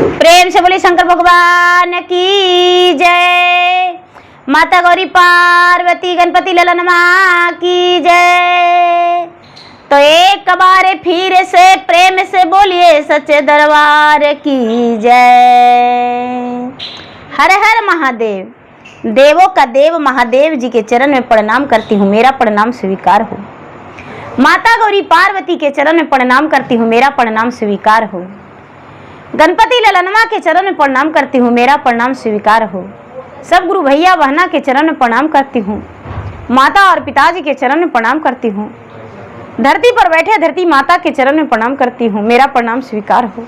प्रेम से बोली शंकर भगवान की जय। माता गौरी पार्वती गणपति ललन माँ की जय। तो एक बार फिर से प्रेम से बोलिए सच्चे दरबार की जय। हर हर महादेव। देवों का देव महादेव जी के चरण में प्रणाम करती हूँ, मेरा प्रणाम स्वीकार हो। माता गौरी पार्वती के चरण में प्रणाम करती हूँ, मेरा प्रणाम स्वीकार हो। गणपति ललनमा के चरण में प्रणाम करती हूँ, मेरा प्रणाम स्वीकार हो। सब गुरु भैया बहना के चरण में प्रणाम करती हूँ, माता और पिताजी के चरण में प्रणाम करती हूँ। धरती पर बैठे धरती माता के चरण में प्रणाम करती हूँ, मेरा प्रणाम स्वीकार हो।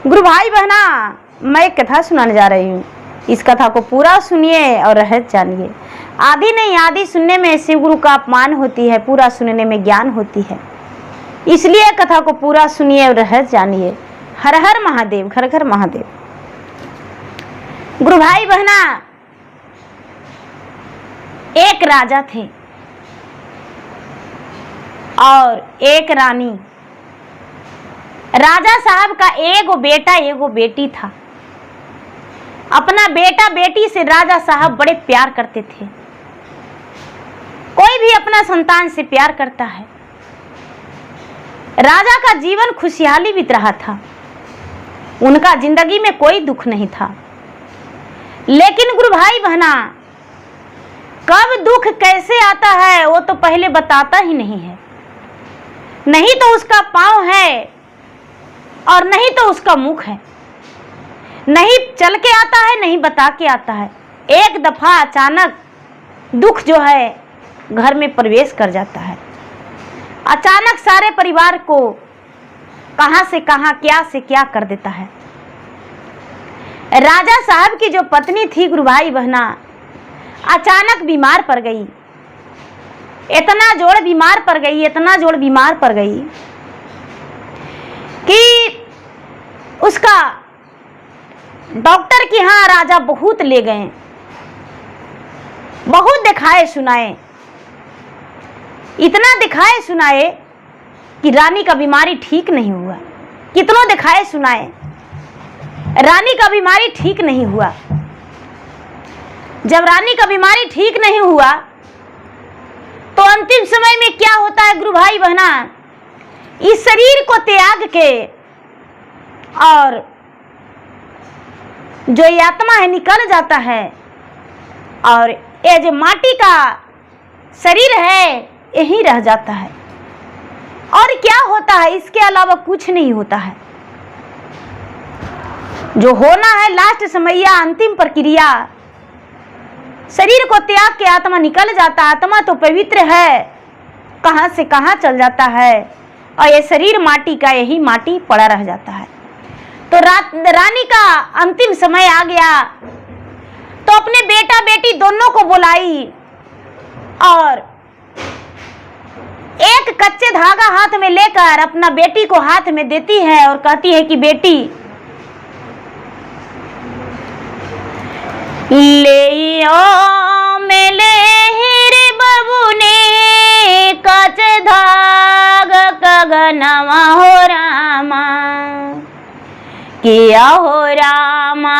गुरु भाई बहना, मैं एक कथा सुनाने जा रही हूँ। इस कथा को पूरा सुनिए और रहस्य जानिए। आधी नहीं आधी सुनने में शिव गुरु का अपमान होती है, पूरा सुनने में ज्ञान होती है। इसलिए कथा को पूरा सुनिए और रहस्य जानिए। हर हर महादेव, घर घर महादेव। गुरु भाई बहना, एक राजा थे और एक रानी। राजा साहब का एगो बेटा एगो बेटी था। अपना बेटा बेटी से राजा साहब बड़े प्यार करते थे। कोई भी अपना संतान से प्यार करता है। राजा का जीवन खुशहाली बीत रहा था, उनका जिंदगी में कोई दुख नहीं था। लेकिन गुरु भाई बहना, कब दुख कैसे आता है वो तो पहले बताता ही नहीं है। नहीं तो उसका पांव है और नहीं तो उसका मुख है। नहीं चल के आता है, नहीं बता के आता है। एक दफा अचानक दुख जो है घर में प्रवेश कर जाता है। अचानक सारे परिवार को कहां से कहां, क्या से क्या कर देता है। राजा साहब की जो पत्नी थी गुरु भाई बहना, अचानक बीमार पड़ गई। इतना जोड़ बीमार पड़ गई, इतना जोड़ बीमार पड़ गई कि उसका डॉक्टर के यहाँ राजा बहुत ले गए, बहुत दिखाए सुनाए। इतना दिखाए सुनाए कि रानी का बीमारी ठीक नहीं हुआ। कितनों दिखाए सुनाए, रानी का बीमारी ठीक नहीं हुआ। जब रानी का बीमारी ठीक नहीं हुआ तो अंतिम समय में क्या होता है गुरु भाई बहना, इस शरीर को त्याग के और जो ये आत्मा है निकल जाता है और ये जो माटी का शरीर है यही रह जाता है। और क्या होता है, इसके अलावा कुछ नहीं होता है। जो होना है लास्ट समैया, अंतिम प्रक्रिया, शरीर को त्याग के आत्मा निकल जाता है। आत्मा तो पवित्र है, कहां से कहां चल जाता है और ये शरीर माटी का यही माटी पड़ा रह जाता है। तो रानी का अंतिम समय आ गया तो अपने बेटा बेटी दोनों को बुलाई और एक कच्चे धागा हाथ में लेकर अपना बेटी को हाथ में देती है और कहती है कि बेटी ले ओ मेले हीरे बबुने कच्चे धागा कगनवा हो रामा, किया हो रामा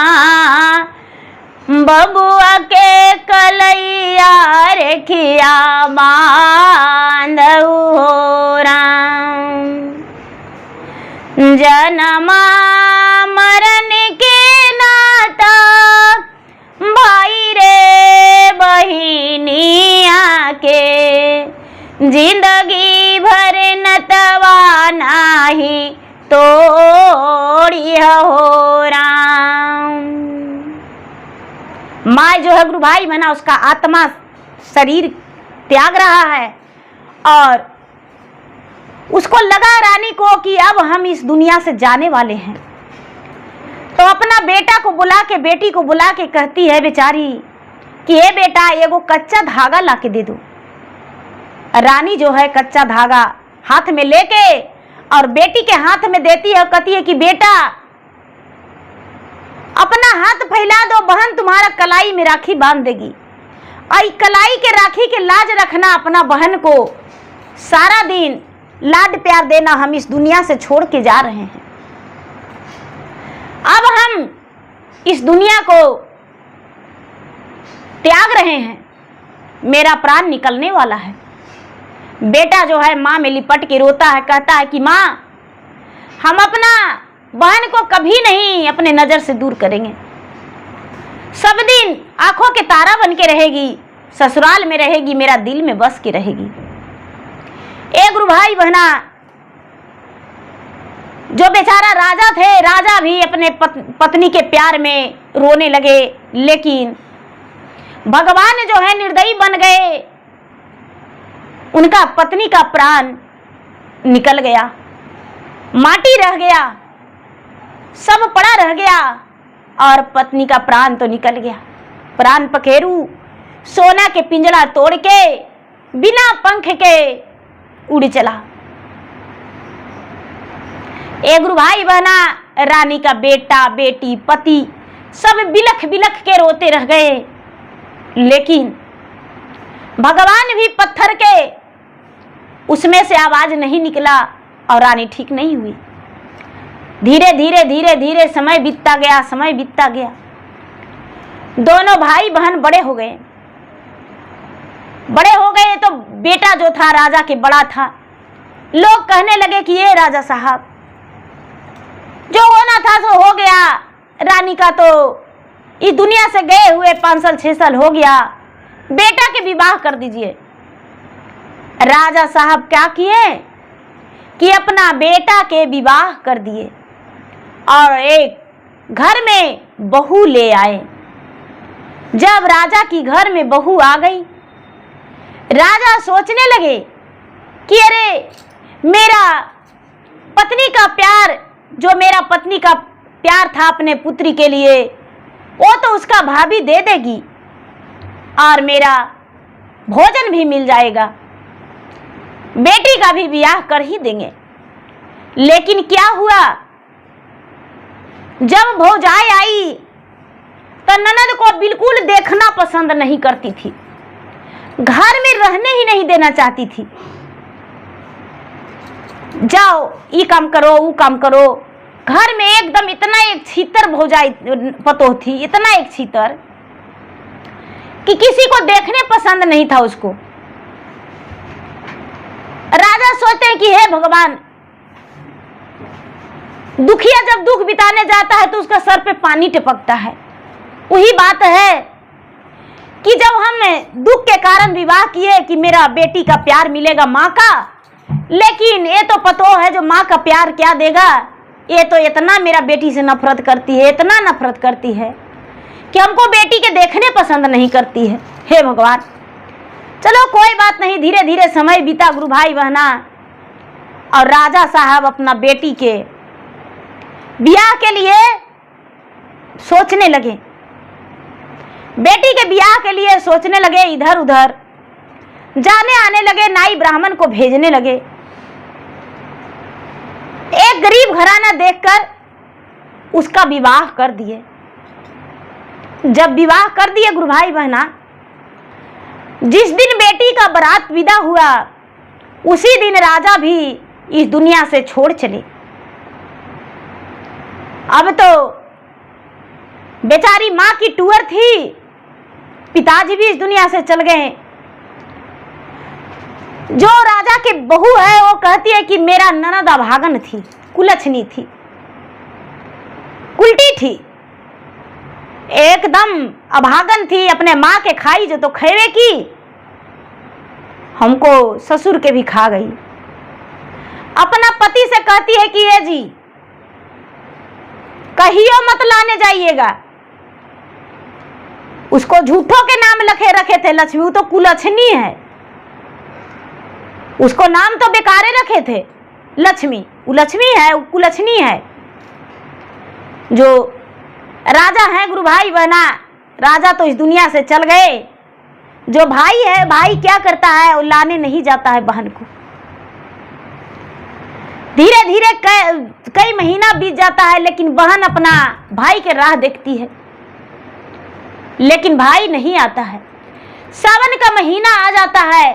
बबुआ के कलैया रेखिया बांधऊ हो राम। जनमा मरण के नाता भाई रे बहिनिया के, जिंदगी भर नतवा नाही तोड़ी हो राम। माँ जो है गुरु भाई बहना, उसका आत्मा शरीर त्याग रहा है और उसको लगा रानी को कि अब हम इस दुनिया से जाने वाले हैं। तो अपना बेटा को बुला के, बेटी को बुला के कहती है बेचारी कि ये बेटा एगो कच्चा धागा ला के दे दो। रानी जो है कच्चा धागा हाथ में लेके और बेटी के हाथ में देती है और कहती है कि बेटा अपना हाथ फैला दो, बहन तुम्हारा कलाई में राखी बांध देगी। और कलाई के राखी के लाज रखना, अपना बहन को सारा दिन लाड प्यार देना। हम इस दुनिया से छोड़ के जा रहे हैं। अब इस दुनिया को त्याग रहे हैं, मेरा प्राण निकलने वाला है। बेटा जो है माँ में लिपट के रोता है, कहता है कि माँ, हम अपना बहन को कभी नहीं अपने नजर से दूर करेंगे, सब दिन आंखों के तारा बन के रहेगी, ससुराल में रहेगी, मेरा दिल में बस के रहेगी। एक गुरु भाई बहना, जो बेचारा राजा थे, राजा भी अपने पत्नी के प्यार में रोने लगे, लेकिन भगवान जो है निर्दयी बन गए, उनका पत्नी का प्राण निकल गया, माटी रह गया, सब पड़ा रह गया, और पत्नी का प्राण तो निकल गया। प्राण पखेरु सोना के पिंजरा तोड़ के बिना पंख के उड़ चला। एक गुरु भाई बहना, रानी का बेटा बेटी पति सब बिलख बिलख के रोते रह गए, लेकिन भगवान भी पत्थर के उसमें से आवाज नहीं निकला और रानी ठीक नहीं हुई। धीरे धीरे धीरे धीरे समय बीतता गया, समय बीतता गया। दोनों भाई बहन बड़े हो गए। बड़े हो गए तो बेटा जो था राजा के बड़ा था। लोग कहने लगे कि ये राजा साहब, जो होना था सो हो गया, रानी का तो इस दुनिया से गए हुए 5 साल 6 साल हो गया, बेटा के विवाह कर दीजिए। राजा साहब क्या किए कि अपना बेटा के विवाह कर दिए और एक घर में बहू ले आए। जब राजा की घर में बहू आ गई, राजा सोचने लगे कि अरे मेरा पत्नी का प्यार, जो मेरा पत्नी का प्यार था अपने पुत्री के लिए, वो तो उसका भाभी दे देगी और मेरा भोजन भी मिल जाएगा, बेटी का भी ब्याह कर ही देंगे। लेकिन क्या हुआ, जब भौजाई आई तो ननद को बिल्कुल देखना पसंद नहीं करती थी, घर में रहने ही नहीं देना चाहती थी। जाओ ये काम करो, वो काम करो। घर में एकदम इतना एक छीतर भौजाई पतोह थी, इतना एक छीतर कि किसी को देखने पसंद नहीं था उसको। राजा सोचते हैं कि हे भगवान, दुखिया जब दुख बिताने जाता है तो उसका सर पे पानी टपकता है। वही बात है कि जब हम दुख के कारण विवाह किए कि मेरा बेटी का प्यार मिलेगा माँ का, लेकिन ये तो पतो है जो माँ का प्यार क्या देगा, ये तो इतना मेरा बेटी से नफरत करती है, इतना नफरत करती है कि हमको बेटी के देखने पसंद नहीं करती है। हे भगवान, चलो कोई बात नहीं। धीरे धीरे समय बीता गुरु भाई बहना, और राजा साहब अपना बेटी के ब्याह के लिए सोचने लगे। बेटी के ब्याह के लिए सोचने लगे, इधर उधर जाने आने लगे, नाई ब्राह्मण को भेजने लगे। एक गरीब घराना देखकर उसका विवाह कर दिए। जब विवाह कर दिए गुरु भाई बहना, जिस दिन बेटी का बारात विदा हुआ, उसी दिन राजा भी इस दुनिया से छोड़ चले। अब तो बेचारी माँ की टूअर थी, पिताजी भी इस दुनिया से चल गए। जो राजा के बहू है वो कहती है कि मेरा ननद अभागन थी, कुलछनी थी, उल्टी थी, एकदम अभागन थी, अपने माँ के खाई जो तो खेवे की, हमको ससुर के भी खा गई। अपना पति से कहती है कि ये जी कहियो मत लाने जाइएगा। उसको झूठों के नाम लखे रखे थे, लक्ष्मी, वो तो कुलछनी है, उसको नाम तो बेकारे रखे थे लक्ष्मी, वो लक्ष्मी है, वो कुलछनी है। जो राजा है गुरु भाई बहना, राजा तो इस दुनिया से चल गए। जो भाई है, भाई क्या करता है, वो लाने नहीं जाता है बहन को। धीरे धीरे कई महीना बीत जाता है, लेकिन बहन अपना भाई के राह देखती है, लेकिन भाई नहीं आता है। सावन का महीना आ जाता है।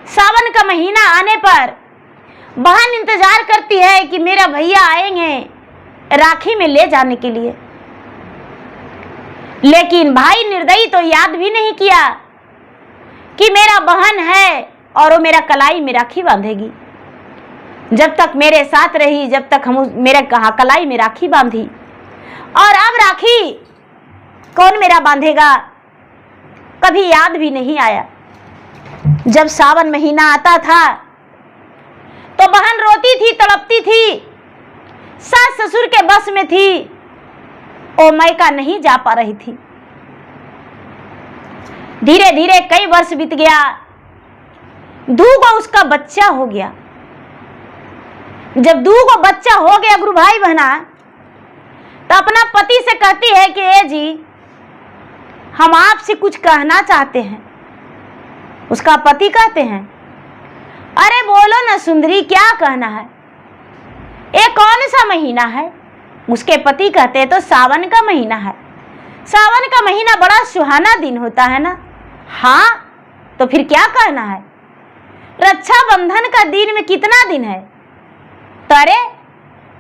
सावन का महीना आने पर बहन इंतजार करती है कि मेरा भैया आएंगे राखी में ले जाने के लिए। लेकिन भाई निर्दयी तो याद भी नहीं किया कि मेरा बहन है और वो मेरा कलाई में राखी बांधेगी। जब तक मेरे साथ रही, जब तक हम मेरे कलाई में राखी बांधी, और अब राखी कौन मेरा बांधेगा, कभी याद भी नहीं आया। जब सावन महीना आता था तो बहन रोती थी, तड़पती थी, सास ससुर के बस में थी, ओ मायका नहीं जा पा रही थी। धीरे धीरे कई वर्ष बीत गया, दूगो उसका बच्चा हो गया। जब दूगो बच्चा हो गया गुरु भाई बहना, तो अपना पति से कहती है कि ए जी, हम आपसे कुछ कहना चाहते हैं। उसका पति कहते हैं, अरे बोलो ना सुंदरी, क्या कहना है, ये कौन सा महीना है। उसके पति कहते हैं, तो सावन का महीना है। सावन का महीना बड़ा सुहाना दिन होता है ना। हाँ, तो फिर क्या कहना है। रक्षाबंधन का दिन में कितना दिन है। तो अरे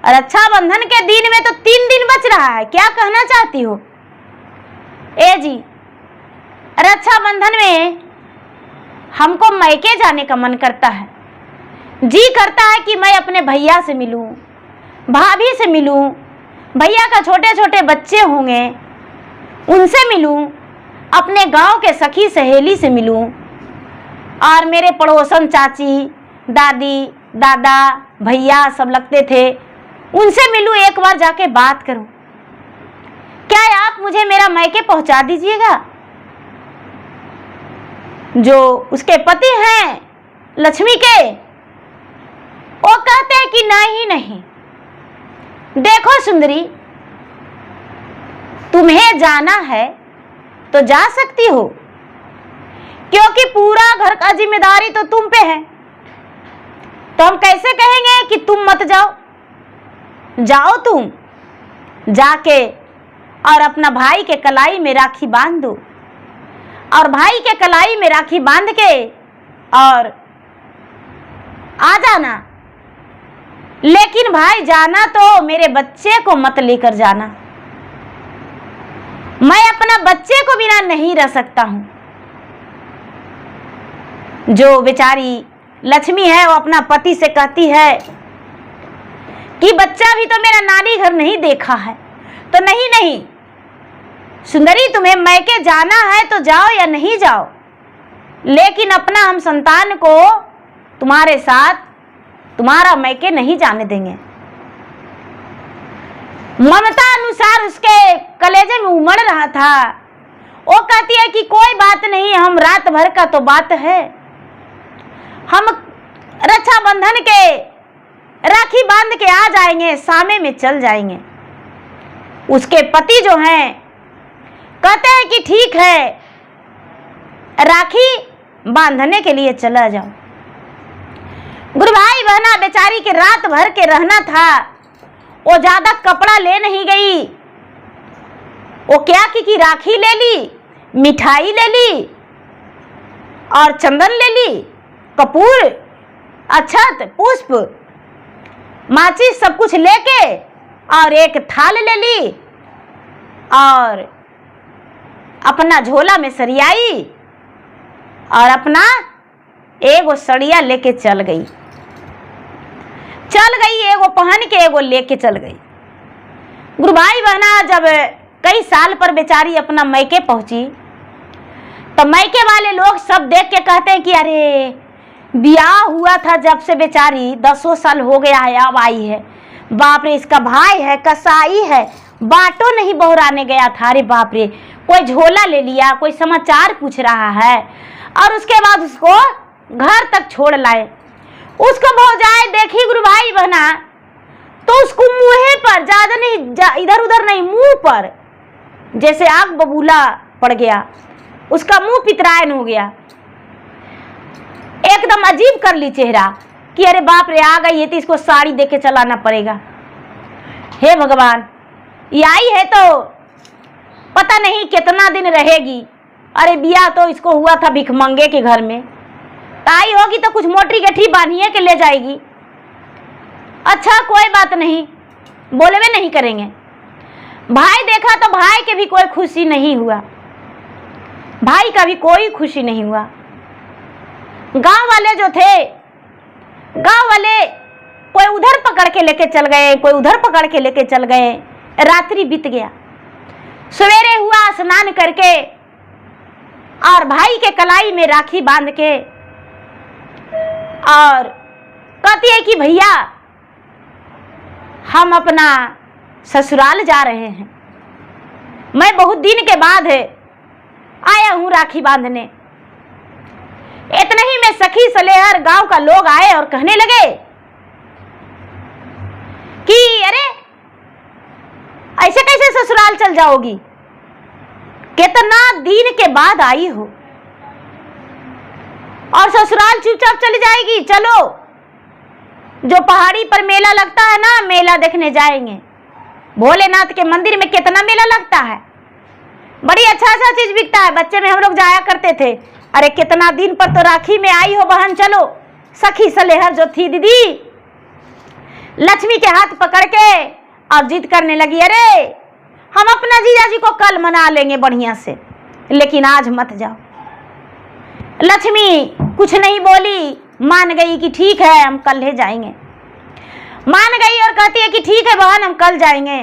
रक्षाबंधन के दिन में तो 3 दिन बच रहा है, क्या कहना चाहती हो। ए जी, रक्षाबंधन में हमको मैके जाने का मन करता है। जी करता है कि मैं अपने भैया से मिलूं, भाभी से मिलूं, भैया का छोटे छोटे बच्चे होंगे उनसे मिलूं, अपने गांव के सखी सहेली से मिलूं, और मेरे पड़ोसन चाची, दादी, दादा, भैया सब लगते थे, उनसे मिलूं, एक बार जाके बात करूं। क्या आप मुझे मेरा मैके पहुंचा दीजिएगा। जो उसके पति हैं लक्ष्मी के, वो कहते हैं कि नहीं नहीं, देखो सुंदरी, तुम्हें जाना है तो जा सकती हो, क्योंकि पूरा घर का जिम्मेदारी तो तुम पे है। तो हम कैसे कहेंगे कि तुम मत जाओ। जाओ तुम, जाके और अपना भाई के कलाई में राखी बांध दो, और भाई के कलाई में राखी बांध के और आ जाना। लेकिन भाई जाना तो मेरे बच्चे को मत लेकर जाना। मैं अपना बच्चे को बिना नहीं रह सकता हूं। जो बेचारी लक्ष्मी है वो अपना पति से कहती है कि बच्चा भी तो मेरा नानी घर नहीं देखा है। तो नहीं नहीं सुंदरी, तुम्हें मैके जाना है तो जाओ या नहीं जाओ, लेकिन अपना हम संतान को तुम्हारे साथ तुम्हारा मैके नहीं जाने देंगे। ममता अनुसार उसके कलेजे में उमड़ रहा था। वो कहती है कि कोई बात नहीं, हम रात भर का तो बात है, हम रक्षाबंधन के राखी बांध के आ जाएंगे, सामे में चल जाएंगे। उसके पति जो हैं कहते हैं कि ठीक है, राखी बांधने के लिए चला जाओ। गुरु भाई बहना, बेचारी के रात भर के रहना था, वो ज्यादा कपड़ा ले नहीं गई। वो क्या की राखी ले ली, मिठाई ले ली, और चंदन ले ली, कपूर, अक्षत, पुष्प, माचिस सब कुछ लेके, और एक थाल ले ली, और अपना झोला में सरियाई, और अपना एगो सड़िया लेके चल गई। एगो पहन के एगो लेके चल गई। गुरु भाई बहना, जब कई साल पर बेचारी अपना मैके पहुंची, तो मैके वाले लोग सब देख के कहते हैं कि अरे ब्याह हुआ था जब से बेचारी 10 साल हो गया है, अब आई है। बाप रे, इसका भाई है, कसाई है, बाटो नहीं बहुराने गया था। अरे बाप रे, कोई झोला ले लिया, कोई समाचार पूछ रहा है, और उसके बाद उसको घर तक छोड़ लाए। उसको भौजाई देखी गुरु भाई बहना, तो उसको मुँह पर, ज्यादा नहीं, इधर उधर नहीं, मुंह पर जैसे आग बबूला पड़ गया, उसका मुंह पितरायन हो गया। एकदम अजीब कर ली चेहरा कि अरे बाप रे, आ गई है तो इसको साड़ी देके चलाना पड़ेगा। हे भगवान, ये आई है तो पता नहीं कितना दिन रहेगी। अरे बिया तो इसको हुआ था भिखमंगे के घर में, आई होगी तो कुछ मोटी गठी बांधिए के ले जाएगी। अच्छा कोई बात नहीं, बोलवे नहीं करेंगे। भाई देखा तो भाई के भी कोई खुशी नहीं हुआ, भाई का भी कोई खुशी नहीं हुआ। गांव वाले जो थे, गांव वाले कोई उधर पकड़ के लेके चल गए, कोई उधर पकड़ के लेके चल गए। रात्रि बीत गया, सवेरे हुआ स्नान करके और भाई के कलाई में राखी बांध के और कहती है कि भैया हम अपना ससुराल जा रहे हैं, मैं बहुत दिन के बाद आया हूं राखी बांधने। इतने ही में सखी सलेहर गांव का लोग आए और कहने लगे कि अरे ऐसे कैसे ससुराल चल जाओगी, कितना दिन के बाद आई हो और ससुराल चुपचाप चली जाएगी। चलो जो पहाड़ी पर मेला लगता है ना, मेला देखने जाएंगे। भोलेनाथ के मंदिर में कितना मेला लगता है, बड़ी अच्छा सा चीज बिकता है। बच्चे में हम लोग जाया करते थे। अरे कितना दिन पर तो राखी में आई हो बहन, चलो। सखी सलेहर जो थी दीदी लक्ष्मी के हाथ पकड़ के और जिद करने लगी, अरे हम अपना जीजा जी को कल मना लेंगे बढ़िया से, लेकिन आज मत जाओ। लक्ष्मी कुछ नहीं बोली, मान गई कि ठीक है हम कल ही जाएंगे। मान गई और कहती है कि ठीक है बहन हम कल जाएंगे।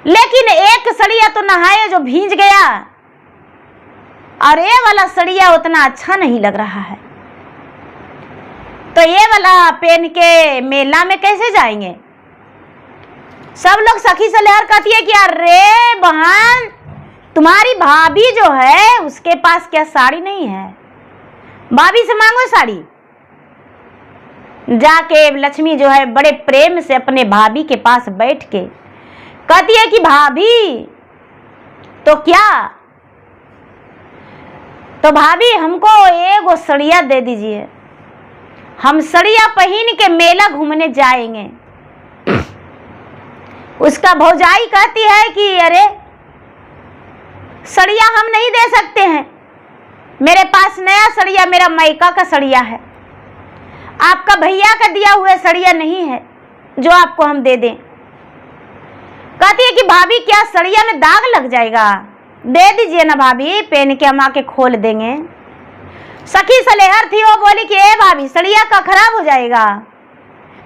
लेकिन एक सड़िया तो नहाए जो भींज गया और ये वाला सड़िया उतना अच्छा नहीं लग रहा है, तो ये वाला पहन के मेला में कैसे जाएंगे। सब लोग सखी सलेहर कहती है कि अरे बहन तुम्हारी भाभी जो है उसके पास क्या साड़ी नहीं है, भाभी से मांगो साड़ी। जाके लक्ष्मी जो है बड़े प्रेम से अपने भाभी के पास बैठ के कहती है कि भाभी तो क्या, तो भाभी हमको एगो सड़िया दे दीजिए, हम सड़िया पहन के मेला घूमने जाएंगे। उसका भौजाई कहती है कि अरे सड़िया हम नहीं दे सकते हैं, मेरे पास नया सड़िया मेरा मायका का सड़िया है, आपका भैया का दिया हुआ सड़िया नहीं है जो आपको हम दे दें। कहती है कि भाभी क्या सड़िया में दाग लग जाएगा, दे दीजिए ना भाभी, पहन के हम आके खोल देंगे। सखी सलेहर थी, वो बोली कि ए भाभी सड़िया का खराब हो जाएगा,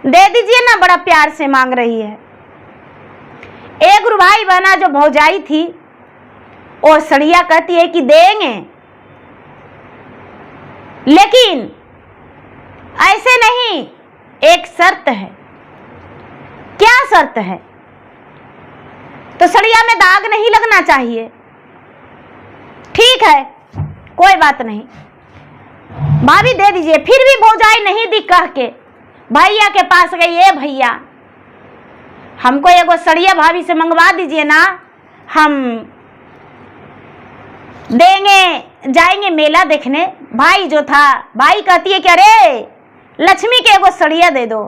दे दीजिए ना, बड़ा प्यार से मांग रही है। एक गुरु भाई बहना जो भौजाई थी वो सड़िया कहती है कि देंगे, लेकिन ऐसे नहीं, एक शर्त है। क्या शर्त है? तो सड़िया में दाग नहीं लगना चाहिए। ठीक है कोई बात नहीं भाभी दे दीजिए। फिर भी भौजाई नहीं दी, कह के भैया के पास गई, ए भैया हमको एगो सड़िया भाभी से मंगवा दीजिए ना, हम देंगे, जाएंगे मेला देखने। भाई जो था, भाई कहती है कि अरे लक्ष्मी के एगो सड़िया दे दो।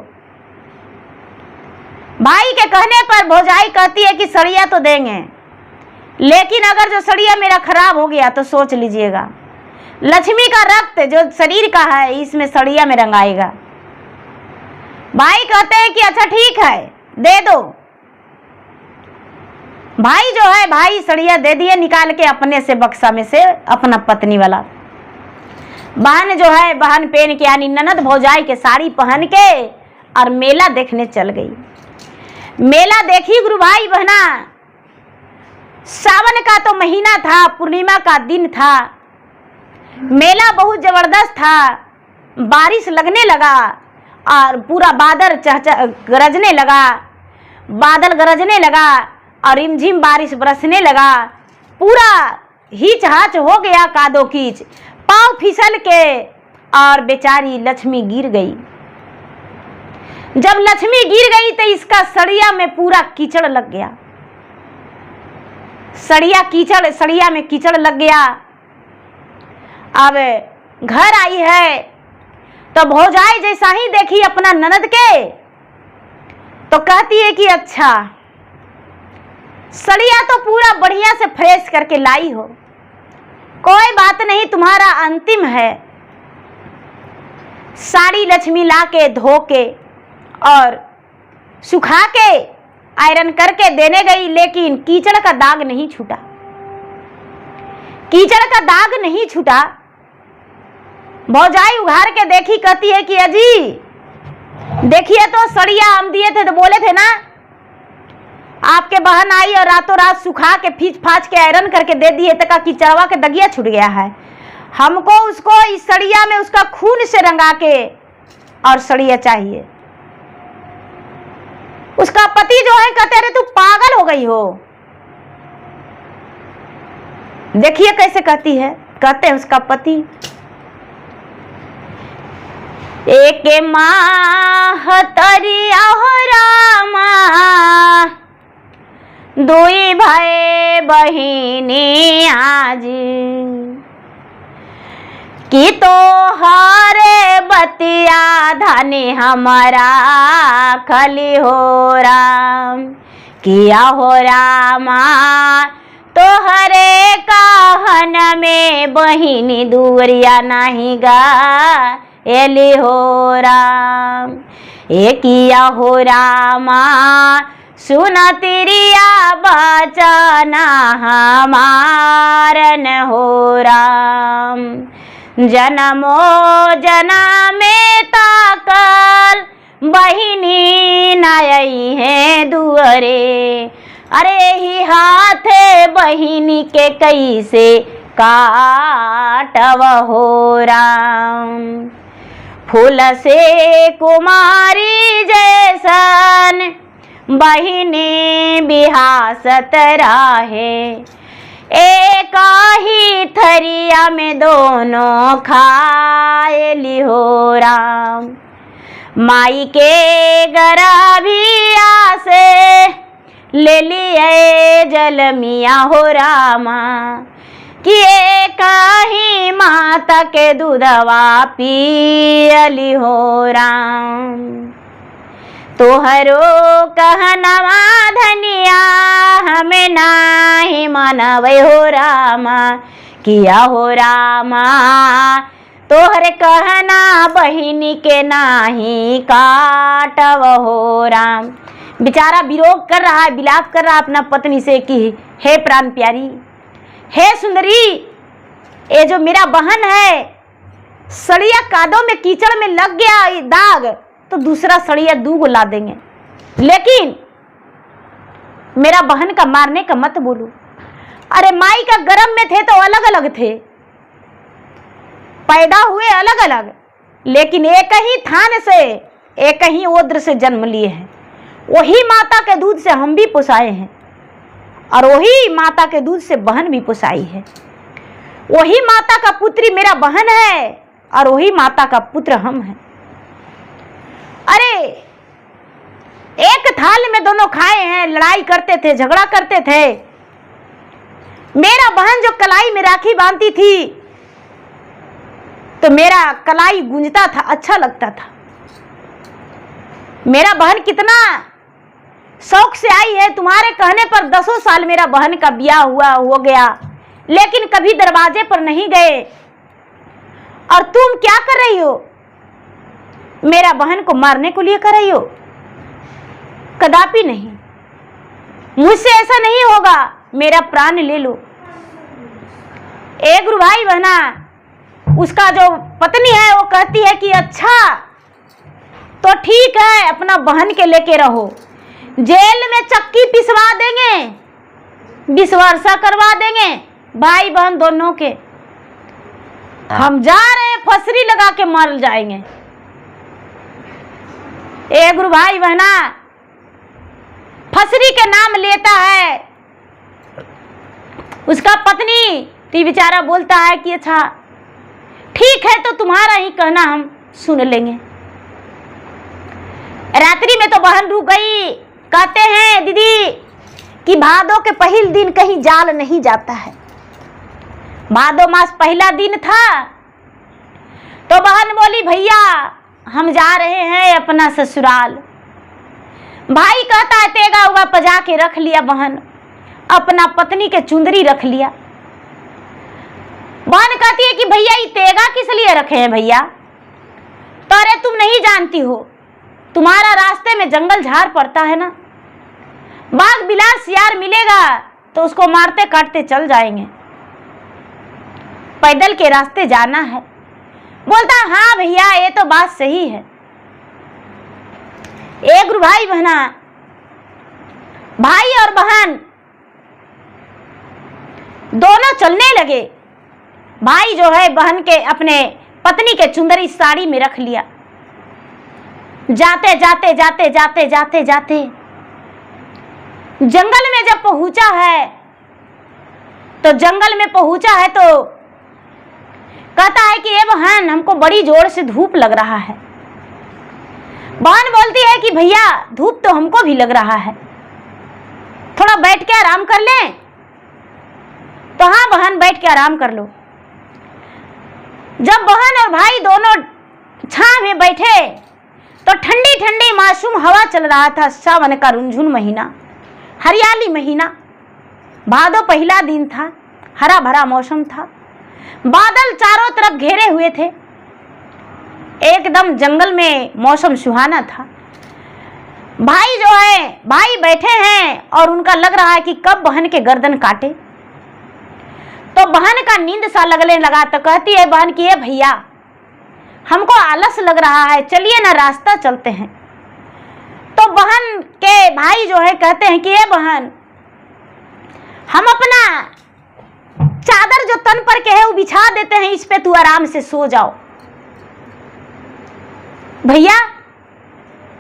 भाई के कहने पर भौजाई कहती है कि सड़िया तो देंगे, लेकिन अगर जो सड़िया मेरा खराब हो गया तो सोच लीजिएगा लक्ष्मी का रक्त जो शरीर का है इसमें सड़िया में रंगाएगा। भाई कहते हैं कि अच्छा ठीक है दे दो। भाई जो है, भाई सड़िया दे दिए निकाल के अपने से बक्सा में से, अपना पत्नी वाला। बहन जो है, बहन पहन के यानी ननद भौजाई के साड़ी पहन के और मेला देखने चल गई। मेला देखी गुरु भाई बहना, सावन का तो महीना था, पूर्णिमा का दिन था, मेला बहुत जबरदस्त था। बारिश लगने लगा और पूरा बादल गरजने लगा, बादल गरजने लगा और रिमझिम बारिश बरसने लगा। पूरा हीच हाच हो गया, कादो कीच, पांव फिसल के और बेचारी लक्ष्मी गिर गई। जब लक्ष्मी गिर गई तो इसका सड़िया में पूरा कीचड़ लग गया, सड़िया में कीचड़ लग गया। अब घर आई है तो भौजाई जैसा ही देखी अपना ननद के तो कहती है कि अच्छा सड़िया तो पूरा बढ़िया से फ्रेश करके लाई हो, कोई बात नहीं तुम्हारा अंतिम है। साड़ी लक्ष्मी ला के धो के और सुखा के आयरन करके देने गई, लेकिन कीचड़ का दाग नहीं छूटा। कीचड़ का दाग नहीं छूटा। भौजाई उघार के देखी, कहती है कि अजी देखिए तो सड़िया हम दिए थे तो बोले थे ना, आपके बहन आई और रातों रात सुखा के फीच फाच के आयरन करके दे दिए, तक कीचड़वा के दगिया छूट गया है। हमको उसको इस सड़िया में उसका खून से रंगा के और सड़िया चाहिए। उसका पति जो है कहते अरे तू पागल हो गई हो। देखिए कैसे कहती है, कहते हैं उसका पति, एक माह तरिया हो रामा, दुई भाई बहिनी आज, कि तो हरे बतिया धनी हमारा खली हो राम, किया हो रामा तो हरे कहन में बहिनी दुवरिया नहीं गा एली हो राम। ए किया हो रामा सुन तिरिया बचना हमारन हो राम, जन्मो जनमे ताकल बहिनी नाई है दुअरे, अरे ही हाथे बहिनी के कैसे काटव हो राम। फूल से कुमारी जैसन बहिनी बिहासत राहे, एक ही थरिया में दोनों खाएली हो राम। माई के गराभिया से ले लिए जल मिया हो रामा, कि एक ही माता के दूधवा पियली हो राम। तोहरो कहनवा धनिया हमें नाही मनवे हो रामा, किया हो रामा तोहरे कहना बहिनी के नाही काटव हो राम। बेचारा विरोध कर रहा है, विलाप कर रहा है अपना पत्नी से कि हे प्राण प्यारी, हे सुंदरी, ये जो मेरा बहन है सड़िया कादों में कीचड़ में लग गया दाग, तो दूसरा सड़िया दूगो ला देंगे, लेकिन मेरा बहन का मारने का मत बोलो। अरे माई का गर्भ में थे तो अलग अलग थे, पैदा हुए अलग अलग, लेकिन एक ही थान से एक ही ओद्र से जन्म लिए हैं। वही माता के दूध से हम भी पोसाए हैं, और वही माता के दूध से बहन भी पोसाई है। वही माता का पुत्री मेरा बहन है, और वही माता का पुत्र हम हैं। अरे एक थाल में दोनों खाए हैं, लड़ाई करते थे, झगड़ा करते थे। मेरा बहन जो कलाई में राखी बांधती थी तो मेरा कलाई गूंजता था, अच्छा लगता था। मेरा बहन कितना शौक से आई है, तुम्हारे कहने पर 10 साल मेरा बहन का ब्याह हो गया, लेकिन कभी दरवाजे पर नहीं गए। और तुम क्या कर रही हो? मेरा बहन को मारने को लिए कर रही हो? कदापि नहीं, मुझसे ऐसा नहीं होगा, मेरा प्राण ले लो। एक गुरु भाई बहना, उसका जो पत्नी है वो कहती है कि अच्छा तो ठीक है, अपना बहन के लेके रहो, जेल में चक्की पिसवा देंगे, 20 वर्षा करवा देंगे भाई बहन दोनों के, हम जा रहे हैं, फसरी लगा के मर जाएंगे। ए गुरु भाई बहना, फसरी के नाम लेता है उसका पत्नी, तो बेचारा बोलता है कि अच्छा ठीक है, तो तुम्हारा ही कहना हम सुन लेंगे। रात्रि में तो बहन रुक गई। कहते हैं दीदी कि भादों के पहले दिन कहीं जाल नहीं जाता है। भादो मास पहला दिन था तो बहन बोली भैया हम जा रहे हैं अपना ससुराल। भाई कहता है तेगा उगा पजा के रख लिया, बहन अपना पत्नी के चुंदरी रख लिया। बहन कहती है कि भैया ये तेगा किस लिए रखे हैं भैया? तो अरे तुम नहीं जानती हो, तुम्हारा रास्ते में जंगल झाड़ पड़ता है ना, बाघ बिलार सियार मिलेगा तो उसको मारते काटते चल जाएंगे, पैदल के रास्ते जाना है। बोलता हाँ भैया ये तो बात सही है। एक गुरु भाई बहना, भाई और बहन दोनों चलने लगे। भाई जो है बहन के अपने पत्नी के चुंदरी साड़ी में रख लिया। जाते जाते जाते जाते जाते जाते जंगल में जब पहुंचा है तो कहता है कि ये बहन हमको बड़ी जोर से धूप लग रहा है। बहन बोलती है कि भैया धूप तो हमको भी लग रहा है, थोड़ा बैठ के आराम कर लें। तो हाँ बहन बैठ के आराम कर लो। जब बहन और भाई दोनों छांव में बैठे तो ठंडी ठंडी मासूम हवा चल रहा था। सावन का रुनझुन महीना, हरियाली महीना, भादो पहला दिन था, हरा भरा मौसम था, बादल चारों तरफ घेरे हुए थे, एकदम जंगल में मौसम सुहाना था। भाई जो है भाई बैठे हैं और उनका लग रहा है कि कब बहन के गर्दन काटे। तो बहन का नींद सा लगने लगा तो कहती है बहन कि ये भैया हमको आलस लग रहा है, चलिए ना रास्ता चलते हैं। तो बहन के भाई जो है कहते हैं कि ये बहन हम अपना चादर जो तन पर के है वो बिछा देते हैं, इस पे तू आराम से सो जाओ। भैया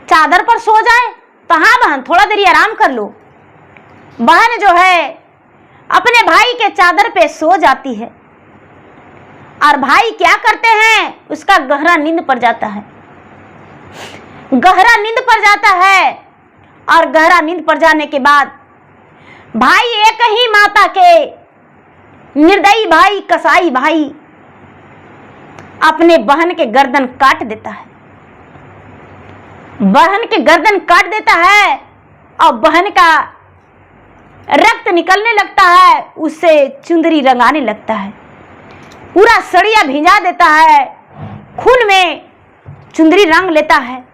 चादर पर सो जाए तो हाँ बहन थोड़ा देरी आराम कर लो। बहन जो है अपने भाई के चादर पे सो जाती है और भाई क्या करते हैं, उसका गहरा नींद पड़ जाता है। गहरा नींद पड़ जाता है और गहरा नींद पड़ जाने के बाद भाई एक ही माता के निर्दयी भाई, कसाई भाई अपने बहन के गर्दन काट देता है। बहन के गर्दन काट देता है और बहन का रक्त निकलने लगता है, उससे चुंदरी रंगाने लगता है, पूरा सड़िया भिंजा देता है, खून में चुंदरी रंग लेता है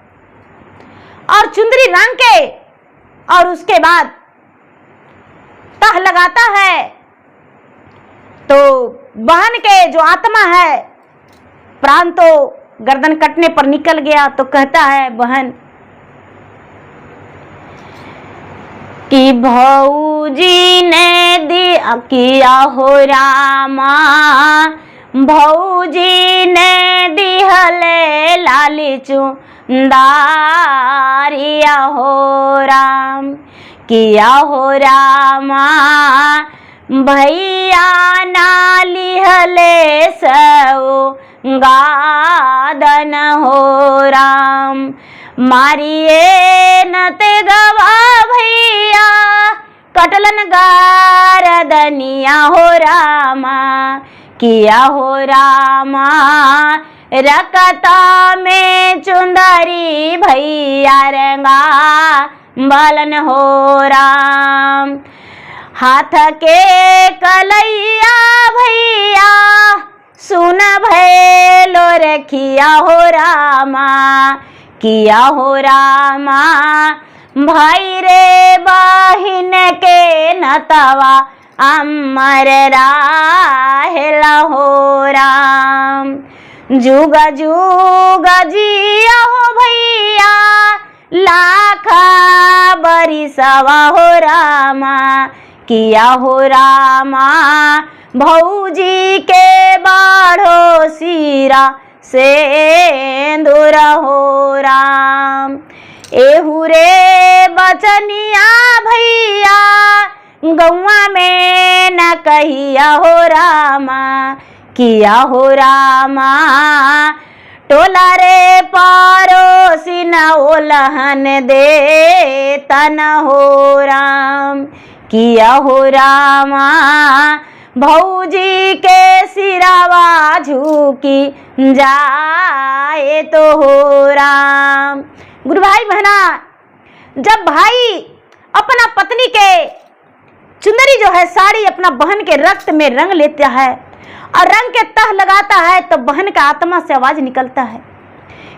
और चुंदरी रंग के और उसके बाद तह लगाता है। तो बहन के जो आत्मा है, प्राण तो गर्दन कटने पर निकल गया, तो कहता है बहन कि भौजी ने दिया किया हो रामा, भौजी ने दिहले लाली चुंदारिया हो राम, किया हो रामा भैया ना लिहले सो गादन हो राम, मारिए नते गवा भैया कटलन गारदनिया हो रामा, किया हो रामा रकता में चुंदरी भैया रंगा बलन हो राम, हाथ के कलैया भैया सुन भैलो रखिया हो रामा, किया हो रामा भाई रे बहिन के नतवा अमर राहेला हो राम, जुग जुग जिया हो भैया लाखा बरिसवा हो रामा, किया हो रामा भौजी के बाढ़ो सिरा सेंदूर हो राम, एहू रे बचनिया भैया गौआ में न कहिया हो रामा, किया हो रामा टोला रे पड़ोसी न ओलहन दे तन हो राम, किया हो रामा भौजी के सिरावा झुकी जाए तो हो राम। गुरु भाई बहना, जब भाई अपना पत्नी के चुंदरी जो है साड़ी अपना बहन के रक्त में रंग लेता है और रंग के तह लगाता है, तो बहन का आत्मा से आवाज निकलता है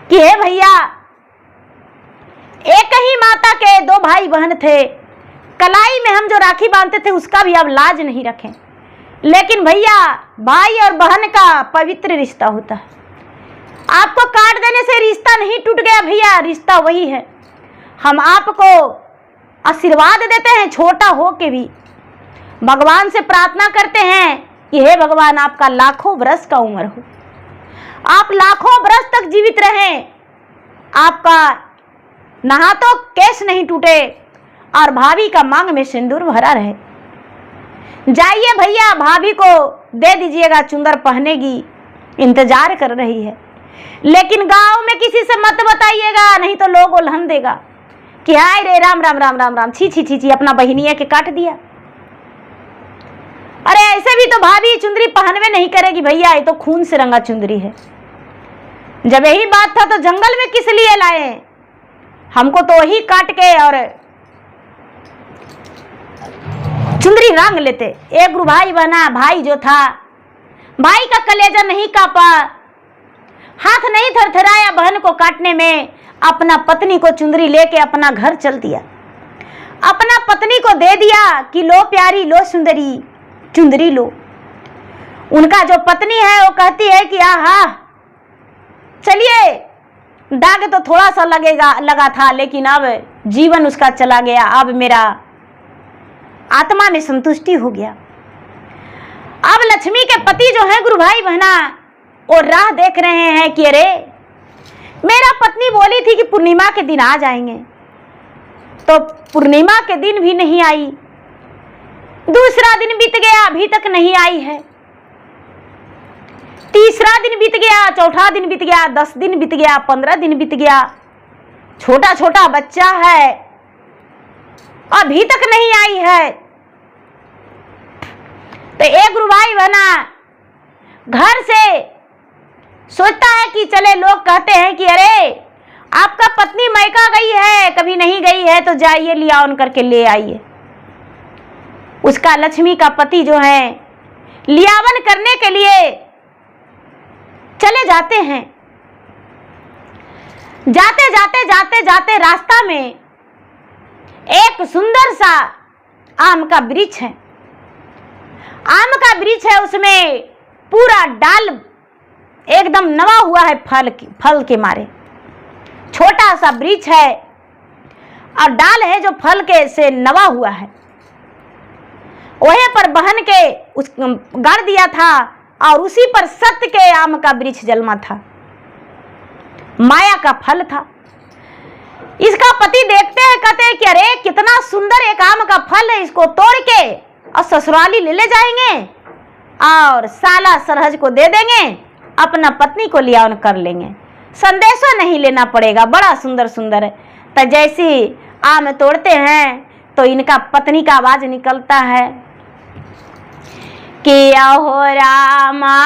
कि हे भैया, एक ही माता के दो भाई बहन थे, कलाई में हम जो राखी बांधते थे उसका भी अब लाज नहीं रखें। लेकिन भैया, भाई और बहन का पवित्र रिश्ता होता है। आपको काट देने से रिश्ता नहीं टूट गया भैया, रिश्ता वही है। हम आपको आशीर्वाद देते हैं छोटा हो के भी, भगवान से प्रार्थना करते हैं कि हे भगवान, आपका लाखों बरस का उम्र हो, आप लाखों बरस तक जीवित रहें, आपका नहा तो केश नहीं टूटे और भाभी का मांग में सिंदूर भरा रहे। जाइए भैया, भाभी को दे दीजिएगा, चुंदर पहनेगी, इंतजार कर रही है। लेकिन गांव में किसी से मत बताइएगा, नहीं तो लोग उल्हन देगा कि हाय रे राम राम राम राम राम, छी छी छी छी, अपना बहिनिया के काट दिया। अरे ऐसे भी तो भाभी चुंदरी पहनवे नहीं करेगी भैया, ये तो खून से रंगा चुंदरी है। जब यही बात था तो जंगल में किस लिए लाए, हमको तो वही काट के और चुंदरी रंग लेते। एक गुरु भाई बना, भाई जो था, भाई का कलेजा नहीं कापा, हाथ नहीं थरथराया बहन को काटने में, अपना पत्नी को चुंदरी लेके अपना घर चल दिया, अपना पत्नी को दे दिया कि लो प्यारी, लो सुंदरी, चुंदरी लो। उनका जो पत्नी है वो कहती है कि आहा, चलिए, दाग तो थोड़ा सा लगा था, लेकिन अब जीवन उसका चला गया, अब मेरा आत्मा में संतुष्टि हो गया। अब लक्ष्मी के पति जो है गुरु भाई बहना, वो राह देख रहे हैं कि अरे मेरा पत्नी बोली थी कि पूर्णिमा के दिन आ जाएंगे, तो पूर्णिमा के दिन भी नहीं आई, दूसरा दिन बीत गया, अभी तक नहीं आई है, तीसरा दिन बीत गया, चौथा दिन बीत गया, 10 दिन बीत गया, 15 दिन बीत गया, छोटा छोटा बच्चा है, अभी तक नहीं आई है। तो एक गुरु भाई बना घर से सोचता है कि चले, लोग कहते हैं कि अरे आपका पत्नी मायका गई है, कभी नहीं गई है, तो जाइए लियावन करके ले आइए। उसका लक्ष्मी का पति जो है लियावन करने के लिए चले जाते हैं। जाते जाते जाते जाते रास्ता में एक सुंदर सा आम का वृक्ष है, आम का वृक्ष है, उसमें पूरा डाल एकदम नवा हुआ है, फल के मारे, छोटा सा वृक्ष है और डाल है जो फल के से नवा हुआ है। वहीं पर बहन के उस गाड़ दिया था और उसी पर सत्य के आम का वृक्ष जन्मा था, माया का फल था। इसका पति देखते हैं, कहते हैं कि अरे कितना सुंदर एक आम का फल है, इसको तोड़ के और ससुराली ले जाएंगे और साला सरहज को दे देंगे, अपना पत्नी को लियावन कर लेंगे, संदेशो नहीं लेना पड़ेगा, बड़ा सुंदर सुंदर है। तो जैसी आम तोड़ते हैं तो इनका पत्नी का आवाज निकलता है कि हो रामा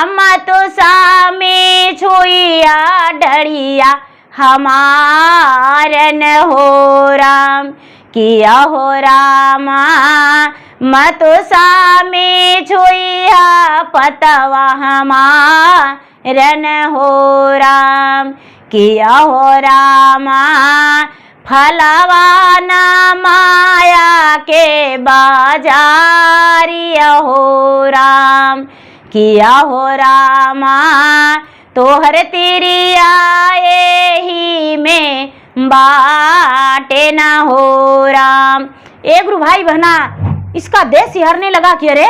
मतो सामे छुइया डरिया हमारन हो राम, किया हो रामा मतो सामे छुइया पतवा हमारन हो राम, किया हो रामा फलवाना माया के बाजारिया हो राम, किया हो रामा तोहर तेरी आए ही में बाटे ना हो राम। एक गुरु भाई बहना इसका देह सिहरने लगा कि अरे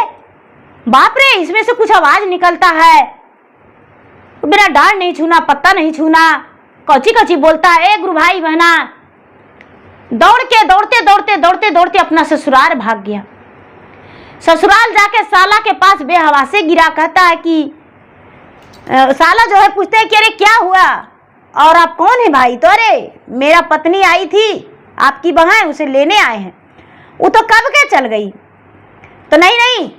बाप रे, इसमें से कुछ आवाज निकलता है, बिना डाल नहीं छूना, पत्ता नहीं छूना, कौची कौची बोलता है। एक गुरु भाई बहना दौड़ के दौड़ते दौड़ते दौड़ते दौड़ते अपना ससुराल भाग गया। ससुराल जाके साला के पास बेहवासे गिरा, कहता है कि साला जो है पूछते हैं कि अरे क्या हुआ और आप कौन है भाई? तो अरे मेरा पत्नी आई थी, आपकी बहन, उसे लेने आए हैं। वो तो कब के चल गई। तो नहीं नहीं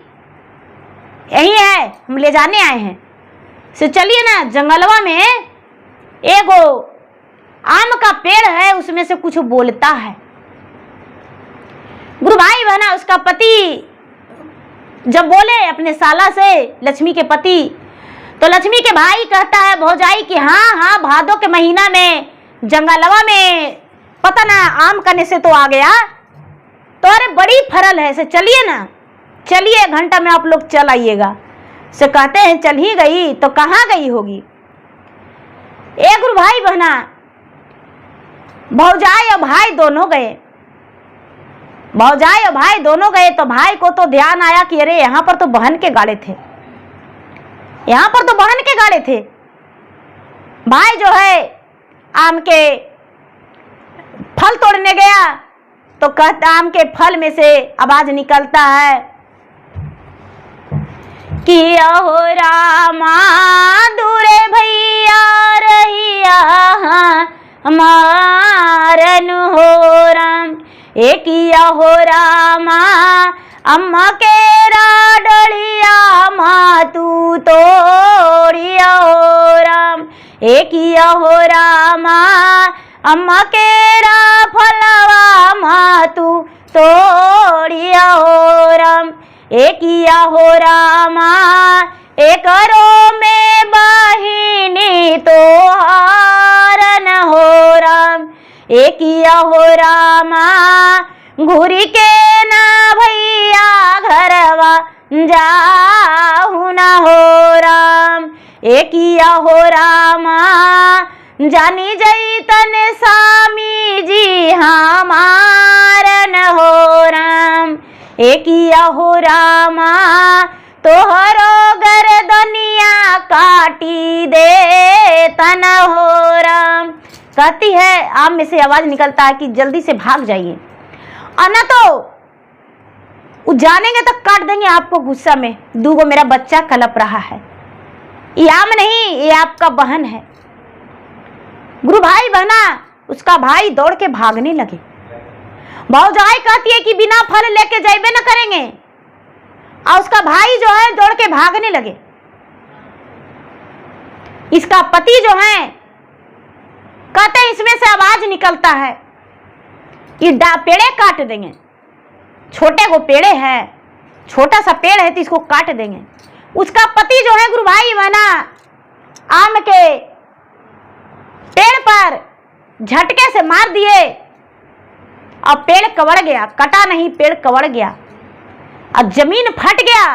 यही है, हम ले जाने आए हैं। से चलिए ना, जंगलवा में एगो आम का पेड़ है, उसमें से कुछ बोलता है। गुरु भाई बहना उसका पति जब बोले अपने साला से, लक्ष्मी के पति, तो लक्ष्मी के भाई कहता है भौजाई कि हाँ हाँ, भादों के महीना में जंगलवा में पता ना आम कने से तो आ गया, तो अरे बड़ी फरल है से चलिए ना, चलिए 1 घंटा में आप लोग चल आइएगा। से कहते हैं चल ही गई तो कहाँ गई होगी। एक गुरु भाई बहना, भौजाई और भाई दोनों गए, भौजाई और भाई दोनों गए। तो भाई को तो ध्यान आया कि अरे यहाँ पर तो बहन के गाड़े थे, यहाँ पर तो बहन के गाड़े थे। भाई जो है आम के फल तोड़ने गया तो कहता आम के फल में से आवाज निकलता है कि हो रामा दूरे भैया रहिया मारन हो राम। एक हो रामा अम्मा के डलिया माँ तू तोड़िया हो राम। एक हो रामा अम्मा के फलवा माँ तू तोड़िया हो राम। एक हो रामा एक रो में बहिनी तो हारन हो राम। एक हो रामा घुरी के ना भैया घरवा जाहु ना हो राम। एक हो रामा जानी जैतन स्वामी जी हमारन हो राम। एक हो रामा तोहरो गर्दनिया काटी दे तन हो राम। कहती है आम में से आवाज निकलता है कि जल्दी से भाग जाइए, अन्ना तो जानेंगे तो काट देंगे आपको गुस्सा में। दूगो मेरा बच्चा कलप रहा है। ये आम नहीं, ये आपका बहन है। गुरु भाई बहना, उसका भाई दौड़ के भागने लगे। भौजाई कहती है कि बिना फल लेके जाइबे न करेंगे, और उसका भाई जो है दौड़ के भागने लगे। इसका पति जो है कहते हैं इसमें से आवाज निकलता है ये पेड़े काट देंगे। छोटे को पेड़े है, छोटा सा पेड़ है तो इसको काट देंगे। उसका पति जो है गुरु भाई बहना आम के पेड़ पर झटके से मार दिए और पेड़ कवड़ गया। कटा नहीं, पेड़ कवड़ गया और जमीन फट गया।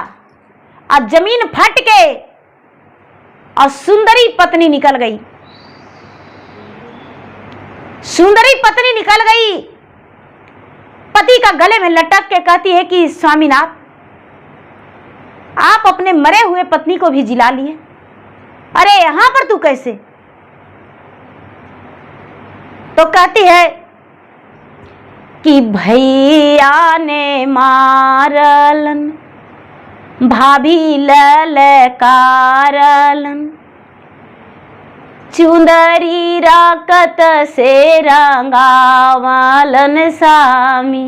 और जमीन फट के और सुंदरी पत्नी निकल गई। सुंदरी पत्नी निकल गई, पति का गले में लटक के कहती है कि स्वामीनाथ आप अपने मरे हुए पत्नी को भी जिला लिए, अरे यहां पर तू कैसे। तो कहती है कि भैया ने मारलन भाभी ललकारलन चुंदरी राकत से रंगावलन सामी।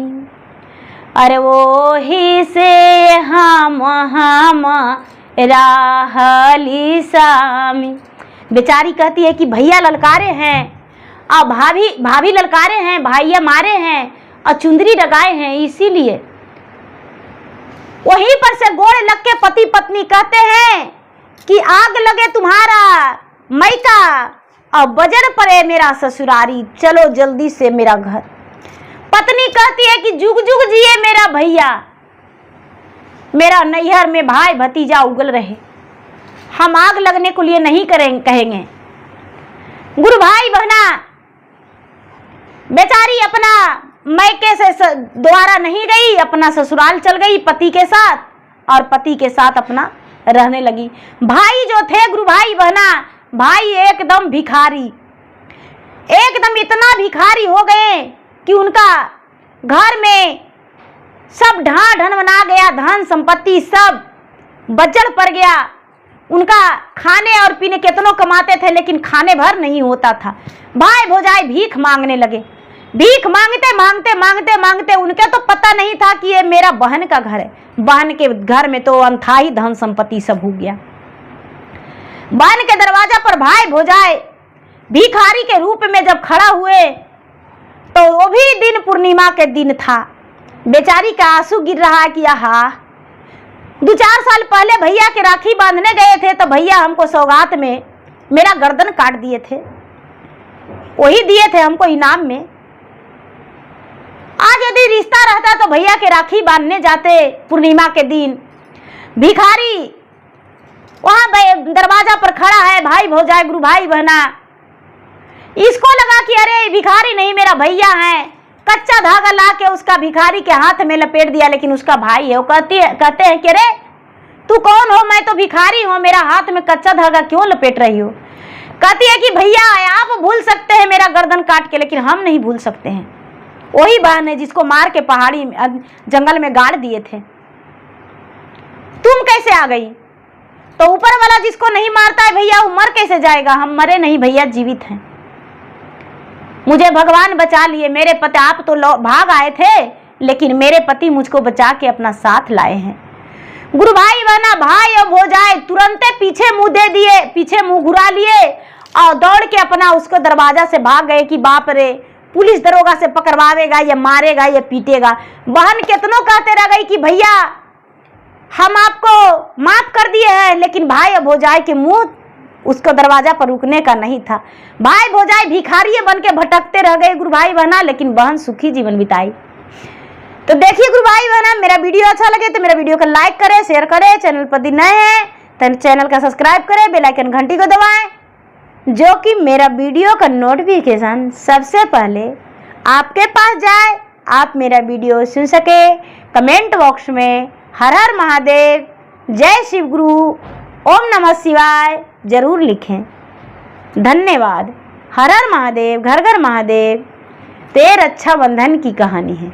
अरे वो ही से हम राहली सामी। बेचारी कहती है कि भैया ललकारे हैं और भाभी ललकारे हैं, भाइया मारे हैं और चुंदरी लगाए हैं, इसीलिए वहीं पर से गोड़ लग के पति पत्नी कहते हैं कि आग लगे तुम्हारा मैका और बजर पड़े मेरा ससुरारी, चलो जल्दी से मेरा घर। पत्नी कहती है कि जुग जुग जिए मेरा भैया, मेरा नैहर में भाई भतीजा उगल रहे, हम आग लगने को लिए नहीं कहेंगे। गुरु भाई बहना बेचारी अपना मैके से द्वारा नहीं गई, अपना ससुराल चल गई पति के साथ और पति के साथ अपना रहने लगी। भाई जो थे गुरु भाई बहना, भाई एकदम भिखारी, एकदम इतना भिखारी हो गए कि उनका घर में सब ढांढन बना गया, धन संपत्ति सब बजड़ पड़ गया। उनका खाने और पीने कितनों कमाते थे लेकिन खाने भर नहीं होता था। भाई भौजाई भीख मांगने लगे। भीख मांगते मांगते मांगते मांगते उनके तो पता नहीं था कि ये मेरा बहन का घर है। बहन के घर में तो अनथाई धन संपत्ति सब हो गया। बहन के दरवाजा पर भाई भौजाई भिखारी के रूप में जब खड़ा हुए तो वो भी दिन पूर्णिमा के दिन था। बेचारी का आंसू गिर रहा है कि आहा, 2-4 साल पहले भैया के राखी बांधने गए थे तो भैया हमको सौगात में मेरा गर्दन काट दिए थे, वही दिए थे हमको इनाम में। आज यदि रिश्ता रहता तो भैया के राखी बांधने जाते पूर्णिमा के दिन। भिखारी वहां दरवाजा पर खड़ा है, भाई भौजाई गुरु भाई बहना, इसको लगा कि अरे भिखारी नहीं मेरा भैया है, कच्चा धागा ला के उसका भिखारी के हाथ में लपेट दिया, लेकिन उसका भाई है। वो कहते हैं कि अरे तू कौन हो, मैं तो भिखारी हूं, मेरा हाथ में कच्चा धागा क्यों लपेट रही हो। कहती है कि भैया आप भूल सकते हैं मेरा गर्दन काट के, लेकिन हम नहीं भूल सकते हैं। वही बहन है जिसको मार के पहाड़ी जंगल में गाड़ दिए थे, तुम कैसे आ गई। तो ऊपर वाला जिसको नहीं मारता है भैया वो मर कैसे जाएगा। हम मरे नहीं भैया, जीवित हैं। मुझे भगवान बचा लिए, मेरे पति, आप तो भाग आए थे लेकिन मेरे पति मुझको बचा के अपना साथ लाए हैं। गुरु भाई बहना, भाई और भौजाई तुरंते पीछे मुंह दे दिए, पीछे मुंह घुरा लिए और दौड़ के अपना उसको दरवाजा से भाग गए कि बाप रे पुलिस दरोगा से पकड़वावेगा, या मारेगा, या पीटेगा। बहन कितनों कहते रह गई कि भैया हम आपको माफ कर दिए हैं, लेकिन भाई और भौजाई के मुंह उसको दरवाजा पर रुकने का नहीं था। भाई भौजाई भिखारी बन के भटकते रह गए गुरु भाई बहना, लेकिन बहन सुखी जीवन बिताई। तो देखिए गुरु भाई बहना, मेरा वीडियो अच्छा लगे तो मेरा वीडियो को लाइक करें, शेयर करें, चैनल पर यदि नए हैं तो चैनल का सब्सक्राइब करें, बेल आइकन घंटी को दबाएं, जो कि मेरा वीडियो का नोटिफिकेशन सबसे पहले आपके पास जाए, आप मेरा वीडियो सुन सके। कमेंट बॉक्स में हर हर महादेव, जय शिव गुरु, ओम नमः शिवाय जरूर लिखें। धन्यवाद। हर हर महादेव, घर घर महादेव, तेर रक्षा बंधन की कहानी है।